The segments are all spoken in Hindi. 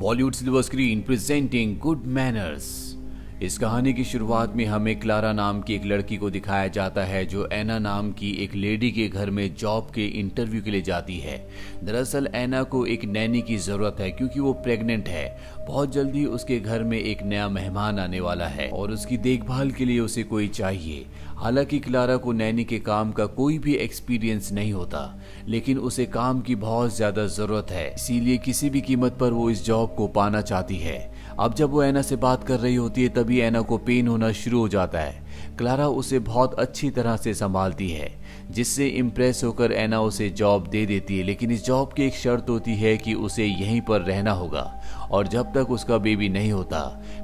Bollywood silver screen presenting good manners. इस कहानी की शुरुआत में हमें क्लारा नाम की एक लड़की को दिखाया जाता है जो एना नाम की एक लेडी के घर में जॉब के इंटरव्यू के लिए जाती है। दरअसल एना को एक नैनी की जरूरत है क्योंकि वो प्रेग्नेंट है। बहुत जल्दी उसके घर में एक नया मेहमान आने वाला है और उसकी देखभाल के लिए उसे कोई चाहिए। हालांकि क्लारा को नैनी के काम का कोई भी एक्सपीरियंस नहीं होता, लेकिन उसे काम की बहुत ज्यादा जरूरत है, इसीलिए किसी भी कीमत पर वो इस जॉब को पाना चाहती है। अब जब वो एना से बात कर रही होती है तभी एना को पेन होना शुरू हो जाता है। क्लारा उसे बहुत अच्छी तरह से संभालती है, जिससे इम्प्रेस होकर एना उसे जॉब दे देती है। लेकिन इस जॉब की एक शर्त होती है कि उसे यहीं पर रहना होगा और जब तक उसका बेबी नहीं होता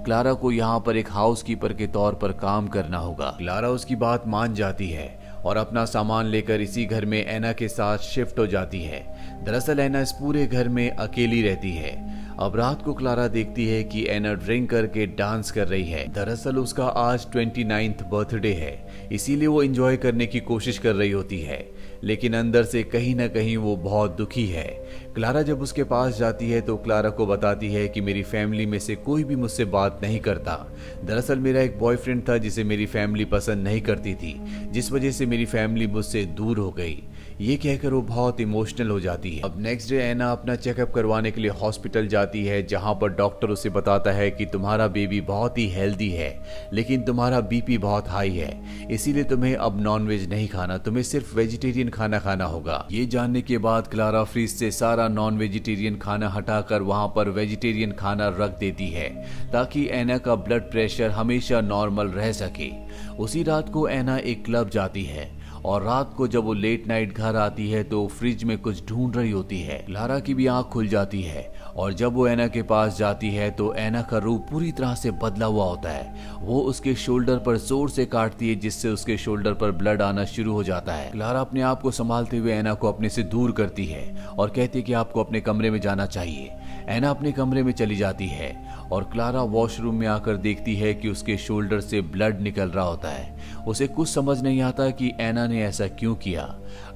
क्लारा को यहाँ पर एक हाउसकीपर के तौर पर काम करना होगा। क्लारा उसकी बात मान जाती है और अपना सामान लेकर इसी घर में एना के साथ शिफ्ट हो जाती है। दरअसल एना इस पूरे घर में अकेली रहती है। अब रात को क्लारा देखती है कि एना ड्रिंक करके डांस कर रही है। दरअसल उसका आज 29th बर्थडे है, इसीलिए वो एंजॉय करने की कोशिश कर रही होती है, लेकिन अंदर से कहीं ना कहीं वो बहुत दुखी है। क्लारा जब उसके पास जाती है तो क्लारा को बताती है कि मेरी फैमिली में से कोई भी मुझसे बात नहीं करता। दरअसल मेरा एक बॉयफ्रेंड था जिसे मेरी फैमिली पसंद नहीं करती थी, जिस वजह से मेरी फैमिली मुझसे दूर हो गई। ये कहकर वो बहुत इमोशनल हो जाती है। अब नेक्स्ट डे एना अपना चेकअप करवाने के लिए हॉस्पिटल जाती है, जहां पर डॉक्टर उसे बताता है कि तुम्हारा बेबी बहुत ही हेल्दी है, लेकिन तुम्हारा बीपी बहुत हाई है, इसीलिए तुम्हें अब नॉनवेज नहीं खाना, तुम्हें सिर्फ वेजिटेरियन खाना खाना होगा। ये जानने के बाद क्लारा फ्रिज से सारा नॉन वेजिटेरियन खाना हटाकर वहां पर वेजिटेरियन खाना रख देती है, ताकि एना का ब्लड प्रेशर हमेशा नॉर्मल रह सके। उसी रात को एना एक क्लब जाती है और रात को जब वो लेट नाइट घर आती है तो फ्रिज में कुछ ढूंढ रही होती है। क्लारा की भी आंख खुल जाती है और जब वो एना के पास जाती है तो एना का रूप पूरी तरह से बदला हुआ होता है। वो उसके शोल्डर पर जोर से काटती है, जिससे उसके शोल्डर पर ब्लड आना शुरू हो जाता है। क्लारा अपने आप को संभालते हुए एना को अपने से दूर करती है और कहती है कि आपको अपने कमरे में जाना चाहिए। एना अपने कमरे में चली जाती है और क्लारा वॉशरूम में आकर देखती है कि उसके शोल्डर से ब्लड निकल रहा होता है। उसे कुछ समझ नहीं आता कि एना ने ऐसा क्यों किया।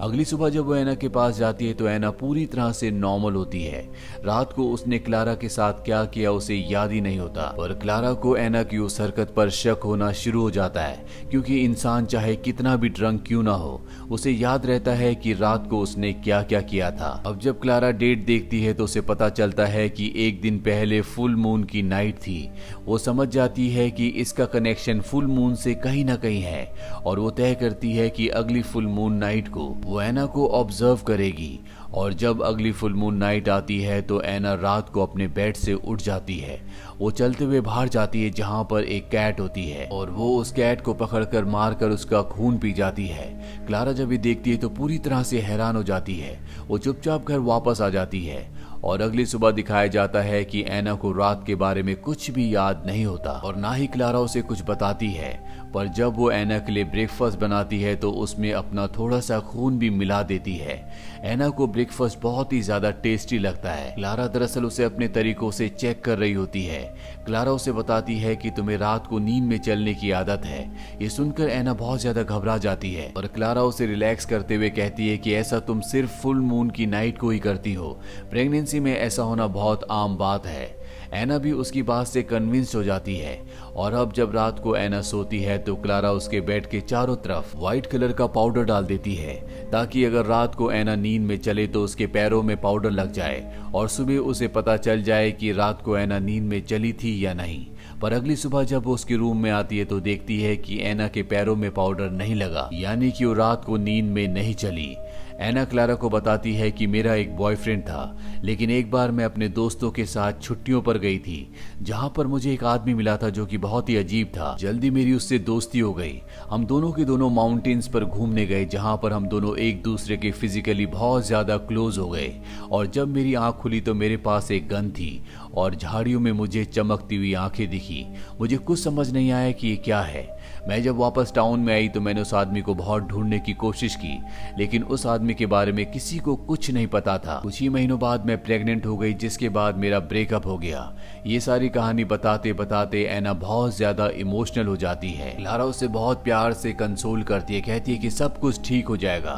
अगली सुबह जब वो एना के पास जाती है तो एना पूरी तरह से नॉर्मल होती है। रात को उसने क्लारा के साथ क्या किया उसे याद ही नहीं होता, पर क्लारा को एना की उस हरकत पर शक होना शुरू हो जाता है, क्योंकि इंसान चाहे कितना भी ड्रंक क्यों ना हो, उसे याद रहता है कि रात को उसने क्या क्या किया था। अब जब क्लारा डेट देखती है तो उसे पता चलता है कि एक दिन पहले फुल मून की नाइट थी। वो समझ जाती है कि इसका कनेक्शन फुल मून से कहीं ना कहीं है और वो तय करती है कि अगली फुल मून नाइट को वो एना को ऑब्जर्व करेगी। और जब अगली फुल मून नाइट आती है तो एना रात को अपने बेड से उठ जाती है। वो चलते हुए बाहर जाती है जहां पर एक कैट होती है और वो उस कैट को पकड़कर मारकर उसका खून पी जाती है। क्लारा जब ये देखती है तो पूरी तरह से हैरान हो जाती है। वो चुपचाप घर वापस आ जाती है और अगली सुबह दिखाया जाता है कि एना को रात के बारे में कुछ भी याद नहीं होता और ना ही क्लारा उसे कुछ बताती है। पर जब वो एना के लिए ब्रेकफास्ट बनाती है तो उसमें अपना थोड़ा सा खून भी मिला देती है। एना को ब्रेकफास्ट बहुत ही ज्यादा टेस्टी लगता है। क्लारा दरअसल उसे अपने तरीकों से चेक कर रही होती है। क्लारा उसे बताती है कि तुम्हें रात को नींद में चलने की आदत है। ये सुनकर एना बहुत ज्यादा घबरा जाती है और क्लारा उसे रिलैक्स करते हुए कहती है कि ऐसा तुम सिर्फ फुल मून की नाइट को ही करती हो, प्रेगनेंसी में ऐसा होना बहुत आम बात है। एना भी उसकी बात से कन्विंस हो जाती है और अब जब रात को एना सोती है तो क्लारा उसके बेड के चारों तरफ व्हाइट कलर का पाउडर डाल देती है, ताकि अगर रात को एना नींद में चले तो उसके पैरों में पाउडर लग जाए और सुबह उसे पता चल जाए कि रात को एना नींद में चली थी या नहीं। पर अगली सुबह जब वो उसके रूम में आती है तो देखती है कि एना के पैरों में पाउडर नहीं लगा, यानी कि वो रात को नींद में नहीं चली। एना क्लारा को बताती है कि मेरा एक बॉयफ्रेंड था, लेकिन एक बार मैं अपने दोस्तों के साथ छुट्टियों पर गई थी, जहां पर मुझे एक आदमी मिला था जो कि बहुत ही अजीब था। जल्दी मेरी उससे दोस्ती हो गई। हम दोनों के दोनों माउंटेन्स पर घूमने गए, जहां पर हम दोनों एक दूसरे के फिजिकली बहुत ज्यादा क्लोज हो गए। और जब मेरी आंख खुली तो मेरे पास एक गन थी और झाड़ियों में मुझे चमकती हुई आंखें दिखी। मुझे कुछ समझ नहीं आया कि ये क्या है। मैं जब वापस टाउन में आई तो मैंने उस आदमी को बहुत ढूंढने की कोशिश की, लेकिन उस आदमी होने के बारे में किसी को कुछ नहीं पता था। कुछ ही महीनों बाद मैं प्रेग्नेंट हो गई, जिसके बाद मेरा ब्रेकअप हो गया। ये सारी कहानी बताते बताते एना बहुत ज्यादा इमोशनल हो जाती है। क्लारा उसे बहुत प्यार से कंसोल करती है, कहती है कि सब कुछ ठीक हो जाएगा।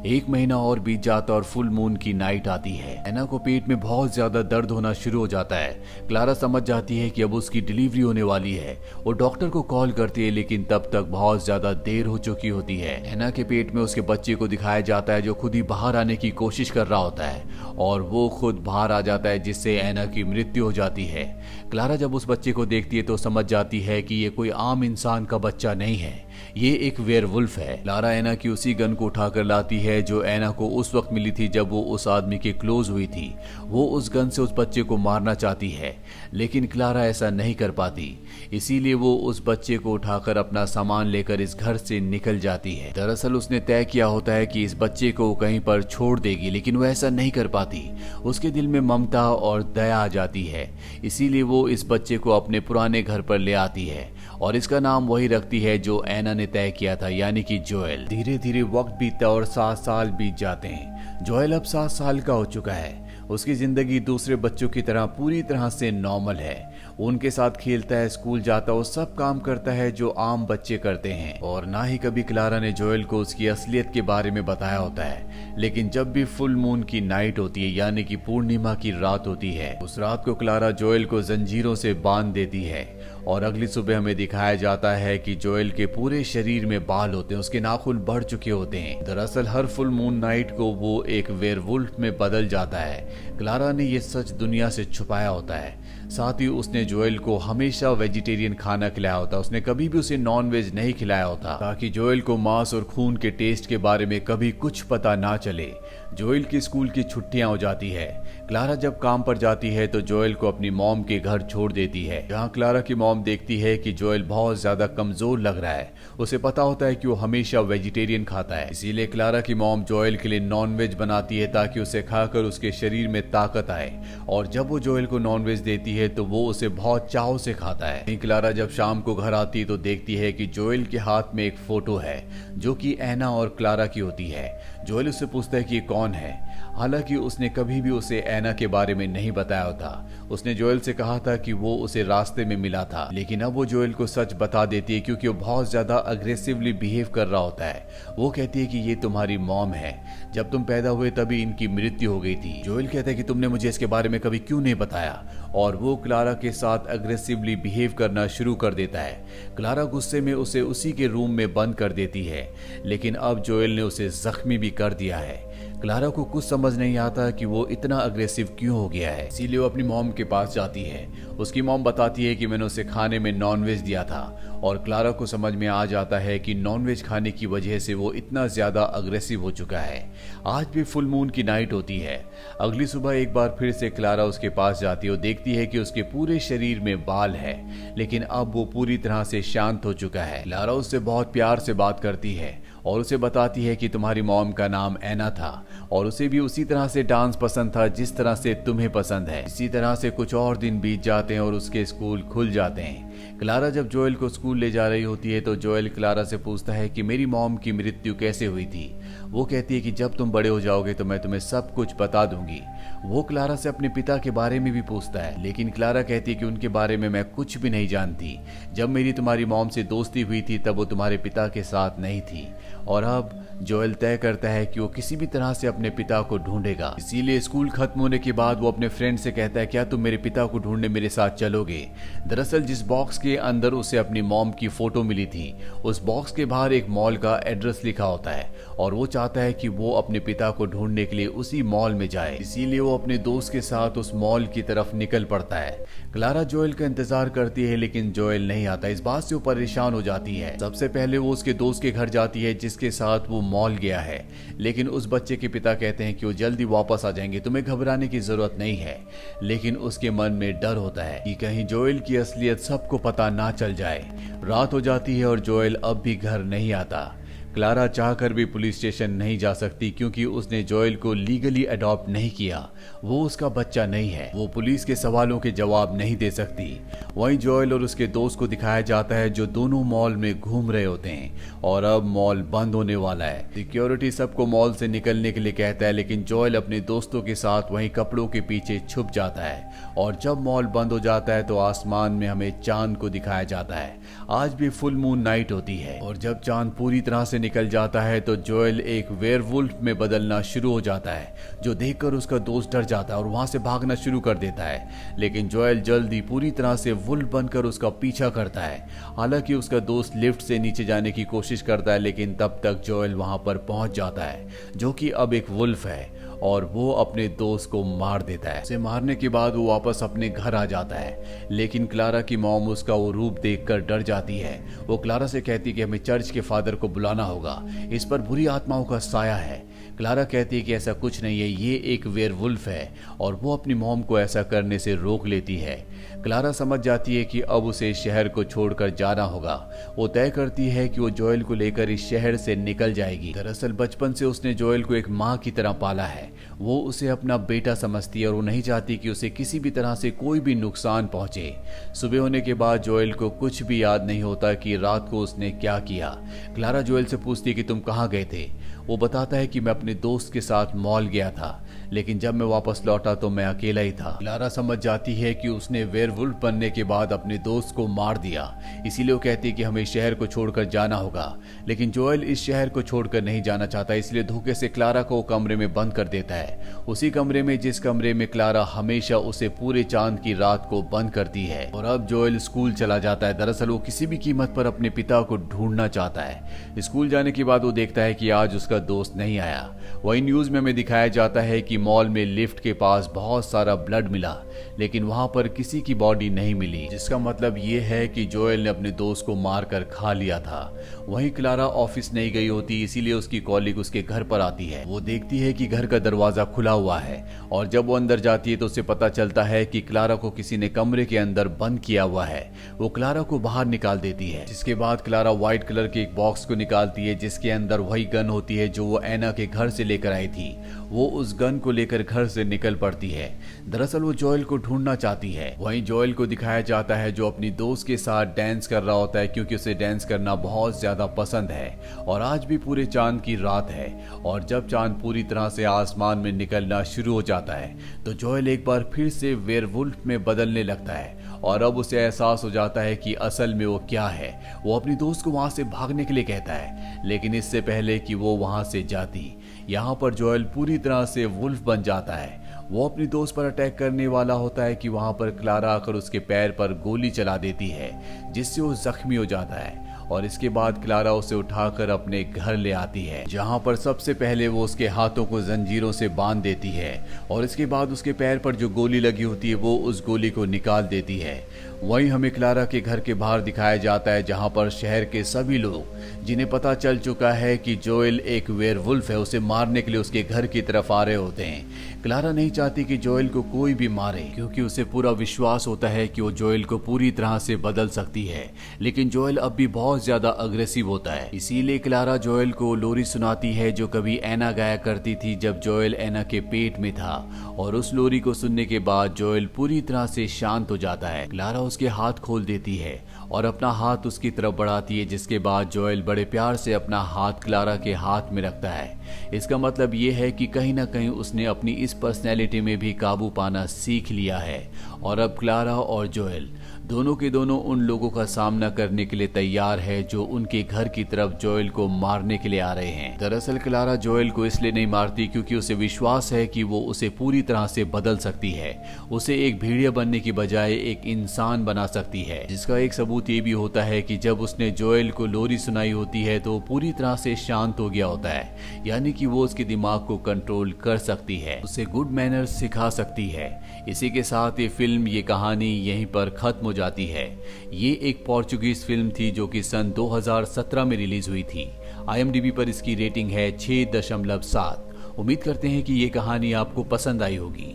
1 महीना और बीत जाता और फुल मून की नाइट आती है। एना को पेट में बहुत ज्यादा दर्द होना शुरू हो जाता है। क्लारा समझ जाती है कि अब उसकी डिलीवरी होने वाली है। वो डॉक्टर को कॉल करती है, लेकिन तब तक बहुत ज्यादा देर हो चुकी होती है। एना के पेट में उसके बच्चे को दिखाया जाता है, जो खुद ही बाहर आने की कोशिश कर रहा होता है और वो खुद बाहर आ जाता है, जिससे एना की मृत्यु हो जाती है। क्लारा जब उस बच्चे को देखती है तो समझ जाती है कि ये कोई आम इंसान का बच्चा नहीं है, ये एक वेयरवुल्फ है। क्लारा एना की उसी गन को उठाकर लाती है जो एना को उस वक्त मिली थी जब वो उस आदमी के क्लोज हुई थी। वो उस गन से उस बच्चे को मारना चाहती है, लेकिन क्लारा ऐसा नहीं कर पाती। इसीलिए वो उस बच्चे को उठाकर अपना सामान लेकर इस घर से निकल जाती है। दरअसल उसने तय किया होता है कि इस बच्चे को कहीं पर छोड़ देगी, लेकिन वो ऐसा नहीं कर पाती। उसके दिल में ममता और दया आ जाती है, इसीलिए वो इस बच्चे को अपने पुराने घर पर ले आती है और इसका नाम वही रखती है जो एना ने तय किया था, यानी कि जोएल। धीरे धीरे वक्त बीतता और 7 साल बीत जाते हैं। जोएल अब 7 साल का हो चुका है। उसकी जिंदगी दूसरे बच्चों की तरह पूरी तरह से नॉर्मल है। वो उनके साथ खेलता है, स्कूल जाता है, वो सब काम करता है जो आम बच्चे करते हैं। और ना ही कभी क्लारा ने जोएल को उसकी असलियत के बारे में बताया होता है। लेकिन जब भी फुल मून की नाइट होती है, यानी कि पूर्णिमा की रात होती है, उस रात को क्लारा जोएल को जंजीरों से बांध देती है और अगली सुबह हमें दिखाया जाता है कि जोएल के पूरे शरीर में बाल होते हैं, उसके नाखून बढ़ चुके होते हैं। दरअसल हर फुल मून नाइट को वो एक वेयरवुल्फ में बदल जाता है। क्लारा ने ये सच दुनिया से छुपाया होता है। साथ ही उसने जोएल को हमेशा वेजिटेरियन खाना खिलाया होता। उसने कभी भी उसे नॉन वेज नहीं खिलाया होता, ताकि जोएल को मांस और खून के टेस्ट के बारे में कभी कुछ पता ना चले। जोएल की स्कूल की छुट्टियां हो जाती है। क्लारा जब काम पर जाती है तो जोएल को अपनी मॉम के घर छोड़ देती है। जहाँ क्लारा की मॉम देखती है कि जोएल बहुत ज्यादा कमजोर लग रहा है। उसे पता होता है कि वो हमेशा वेजिटेरियन खाता है, इसीलिए क्लारा की मॉम जोएल के लिए नॉन वेज बनाती है ताकि उसे खाकर उसके शरीर में ताकत आए। और जब वो जोएल को नॉन वेज देती है तो वो उसे बहुत चाव से खाता है। क्लारा जब शाम को घर आती है तो देखती है कि जोएल के हाथ में एक फोटो है जो कि एना और क्लारा की होती है। जोएल उससे पूछता है कि ये कौन है। हालांकि उसने कभी भी उसे एना के बारे में नहीं बताया होता। उसने जोएल से कहा था कि वो उसे रास्ते में मिला था, लेकिन अब वो जोएल को सच बता देती है क्योंकि वो बहुत ज्यादा अग्रेसिवली बिहेव कर रहा होता है। वो कहती है कि ये तुम्हारी मॉम है, जब तुम पैदा हुए तभी इनकी मृत्यु हो गई थी। जोएल कहता है कि तुमने मुझे इसके बारे में कभी क्यों नहीं बताया, और वो क्लारा के साथ अग्रेसिवली बिहेव करना शुरू कर देता है। क्लारा गुस्से में उसे उसी के रूम में बंद कर देती है, लेकिन अब जोएल ने उसे जख्मी भी कर दिया है। क्लारा को कुछ समझ नहीं आता कि वो इतना अग्रेसिव क्यों हो गया है, इसीलिए वो अपनी मॉम के पास जाती है। उसकी मॉम बताती है कि मैंने उसे खाने में नॉनवेज दिया था, और क्लारा को समझ में आ जाता है कि नॉनवेज खाने की वजह से वो इतना ज्यादा अग्रेसिव हो चुका है। आज भी फुल मून की नाइट होती है। अगली सुबह एक बार फिर से क्लारा उसके पास जाती है और देखती है कि उसके पूरे शरीर में बाल है, लेकिन अब वो पूरी तरह से शांत हो चुका है। क्लारा उससे बहुत प्यार से बात करती है और उसे बताती है कि तुम्हारी मॉम का नाम एना था और उसे भी उसी तरह से डांस पसंद था जिस तरह से तुम्हें पसंद है। इसी तरह से कुछ और दिन बीत जाते हैं और उसके स्कूल खुल जाते हैं। क्लारा जब जोएल को स्कूल ले जा रही होती है तो जोएल क्लारा से पूछता है कि मेरी मॉम की मृत्यु कैसे हुई थी। वो कहती है कि जब तुम बड़े हो जाओगे तो मैं तुम्हें सब कुछ बता दूंगी। वो क्लारा से अपने पिता के बारे में भी पूछता है, लेकिन क्लारा कहती है कि उनके बारे में मैं कुछ भी नहीं जानती। जब मेरी तुम्हारी मॉम से दोस्ती हुई थी तब वो तुम्हारे पिता के साथ नहीं थी, और अब जोएल तय करता है कि वो किसी भी तरह से अपने पिता को ढूंढेगा। इसीलिए स्कूल खत्म होने के बाद वो अपने फ्रेंड से कहता है, क्या तुम मेरे पिता को ढूंढने मेरे साथ चलोगे। दरअसल जिस बॉक्स के अंदर उसे अपनी मॉम की फोटो मिली थी, उस बॉक्स के बाहर एक मॉल का एड्रेस लिखा होता है और वो चाहता है कि वो अपने पिता को ढूंढने के लिए उसी मॉल में जाए। इसीलिए वो अपने दोस्त के साथ उस मॉल की तरफ निकल पड़ता है। क्लारा जोएल का इंतजार करती है, लेकिन जोएल नहीं आता। इस बात से वो परेशान हो जाती है। सबसे पहले वो उसके दोस्त के घर जाती है जिसके साथ वो मॉल गया है, लेकिन उस बच्चे के पिता कहते हैं कि वो जल्दी वापस आ जाएंगे, तुम्हें घबराने की जरूरत नहीं है। लेकिन उसके मन में डर होता है कि कहीं जोएल की असलियत सबको पता ना चल जाए। रात हो जाती है और जोएल अब भी घर नहीं आता। क्लारा चाहकर भी पुलिस स्टेशन नहीं जा सकती क्योंकि उसने जोएल को लीगली अडॉप्ट नहीं किया। वो उसका बच्चा नहीं है। वो पुलिस के सवालों के जवाब नहीं दे सकती। वहीं जोएल और उसके दोस्त को दिखाया जाता है जो दोनों मॉल में घूम रहे होते हैं और अब मॉल बंद होने वाला है। सिक्योरिटी सबको मॉल से निकलने के लिए कहता है, लेकिन जोएल अपने दोस्तों के साथ वहीं कपड़ों के पीछे छुप जाता है और जब मॉल बंद हो जाता है तो आसमान में हमें चांद को दिखाया जाता है। आज भी फुल मून नाइट होती है और जब चांद पूरी तरह से निकल जाता है तो जोएल एक वेयरवुल्फ में बदलना शुरू हो जाता है, जो देखकर उसका दोस्त डर जाता है और वहां से भागना शुरू कर देता है। लेकिन जोएल जल्दी पूरी तरह से वुल्फ बनकर उसका पीछा करता है। हालांकि उसका दोस्त लिफ्ट से नीचे जाने की कोशिश करता है, लेकिन तब तक जोएल वहां पर पहुंच जाता है, जो कि अब एक वुल्फ है और वो अपने दोस्त को मार देता है। उसे मारने के बाद वो वापस अपने घर आ जाता है, लेकिन क्लारा की मॉम उसका वो रूप देखकर डर जाती है। वो क्लारा से कहती है कि हमें चर्च के फादर को बुलाना होगा, इस पर बुरी आत्माओं का साया है। क्लारा कहती है कि ऐसा कुछ नहीं है, ये एक वेयरवुल्फ है और वो अपनी मॉम को ऐसा करने से रोक लेती है। क्लारा समझ जाती है कि अब उसे शहर को छोड़कर जाना होगा। वो तय करती है कि वो जोएल को लेकर इस शहर से निकल जाएगी। दरअसल बचपन से उसने जोएल को एक माँ की तरह पाला है। वो उसे अपना बेटा समझती है और वो नहीं चाहती कि उसे किसी भी तरह से कोई भी नुकसान पहुंचे। सुबह होने के बाद जोएल को कुछ भी याद नहीं होता कि रात को उसने क्या किया। क्लारा जोएल से पूछती है कि तुम कहाँ गए थे। वो बताता है कि मैं अपने दोस्त के साथ मॉल गया था, लेकिन जब मैं वापस लौटा तो मैं अकेला ही था। क्लारा समझ जाती है कि उसने वेयरवुल्फ बनने के बाद अपने दोस्त को मार दिया, इसीलिए वो कहती है कि हमें शहर को छोड़कर जाना होगा। लेकिन जोएल इस शहर को छोड़कर नहीं जाना चाहता, इसलिए धोखे से क्लारा को कमरे में बंद कर देता है, उसी कमरे में जिस कमरे में क्लारा हमेशा उसे पूरे चांद की रात को बंद करती है। और अब जोएल स्कूल चला जाता है। दरअसल वो किसी भी कीमत पर अपने पिता को ढूंढना चाहता है। स्कूल जाने के बाद वो देखता है कि आज उसका दोस्त नहीं आया। वही न्यूज में हमें दिखाया जाता है कि मॉल में लिफ्ट के पास बहुत सारा ब्लड मिला, लेकिन वहां पर किसी की बॉडी नहीं मिली, जिसका मतलब ये है कि जोएल ने अपने दोस्त को मारकर खा लिया था। वहीं क्लारा ऑफिस नहीं गई होती, इसीलिए उसकी कॉलीग उसके घर पर आती है। वो देखती है कि घर का दरवाजा खुला हुआ है और जब वो अंदर जाती है तो उसे पता चलता है कि क्लारा को किसी ने कमरे के अंदर बंद किया हुआ है। वो क्लारा को बाहर निकाल देती है, जिसके बाद क्लारा व्हाइट कलर के एक बॉक्स को निकालती है जिसके अंदर वही गन होती है जो वो एना के घर से लेकर आई थी। वो उस गन को लेकर घर से निकल पड़ती है। दरअसल वो जोएल को ढूंढना चाहती है। वहीं जोएल को दिखाया जाता है जो अपनी दोस्त के साथ डांस कर रहा होता है, क्योंकि उसे डांस करना बहुत ज्यादा पसंद है और आज भी पूरे चांद की रात है। और जब चांद पूरी तरह से आसमान में निकलना शुरू हो जाता है तो जोएल एक बार फिर से वेयरवुल्फ में बदलने लगता है और अब उसे एहसास हो जाता है कि असल में वो क्या है। वो अपनी दोस्त को वहां से भागने के लिए कहता है, लेकिन इससे पहले कि वो वहां से जाती, यहाँ पर जोएल पूरी तरह से वुल्फ बन जाता है। वो अपनी दोस्त पर अटैक करने वाला होता है कि वहां पर क्लारा आकर उसके पैर पर गोली चला देती है, जिससे वो जख्मी हो जाता है। और इसके बाद क्लारा उसे उठाकर अपने घर ले आती है, जहां पर सबसे पहले वो उसके हाथों को जंजीरों से बांध देती है और इसके बाद उसके पैर पर जो गोली लगी होती है वो उस गोली को निकाल देती है। वहीं हमें क्लारा के घर के बाहर दिखाया जाता है, जहां पर शहर के सभी लोग जिन्हें पता चल चुका है कि जोएल एक वेयरवुल्फ है, उसे मारने के लिए उसके घर की तरफ आ रहे होते हैं। क्लारा नहीं चाहती कि जोएल को कोई भी मारे, क्योंकि उसे पूरा विश्वास होता है कि वो जोएल को पूरी तरह से बदल सकती है, लेकिन जोएल अब भी बहुत ज्यादा अग्रेसिव होता है। इसीलिए क्लारा जोएल को लोरी सुनाती है जो कभी एना गाया करती थी जब जोएल एना के पेट में था, और उस लोरी को सुनने के बाद जोएल पूरी तरह से शांत हो जाता है। क्लारा उसके हाथ खोल देती है और अपना हाथ उसकी तरफ बढ़ाती है, जिसके बाद जोएल बड़े प्यार से अपना हाथ क्लारा के हाथ में रखता है। इसका मतलब ये है कि कहीं ना कहीं उसने अपनी इस पर्सनैलिटी में भी काबू पाना सीख लिया है और अब क्लारा और जोएल दोनों के दोनों उन लोगों का सामना करने के लिए तैयार है जो उनके घर की तरफ जोएल को मारने के लिए आ रहे हैं। दरअसल क्लारा जोएल को इसलिए नहीं मारती क्योंकि उसे विश्वास है कि वो उसे पूरी तरह से बदल सकती है, उसे एक भेड़िया बनने की बजाय एक इंसान बना सकती है। जिसका एक सबूत ये भी होता है कि जब उसने जोएल को लोरी सुनाई होती है तो पूरी तरह से शांत हो गया होता है, यानी कि वो उसके दिमाग को कंट्रोल कर सकती है, उसे गुड मैनर्स सिखा सकती है। इसी के साथ ये फिल्म, ये कहानी यहीं पर खत्म हो जाती है। ये एक पोर्चुगीज फिल्म थी जो कि सन 2017 में रिलीज हुई थी। IMDb पर इसकी रेटिंग है 6.7। उम्मीद करते हैं कि ये कहानी आपको पसंद आई होगी।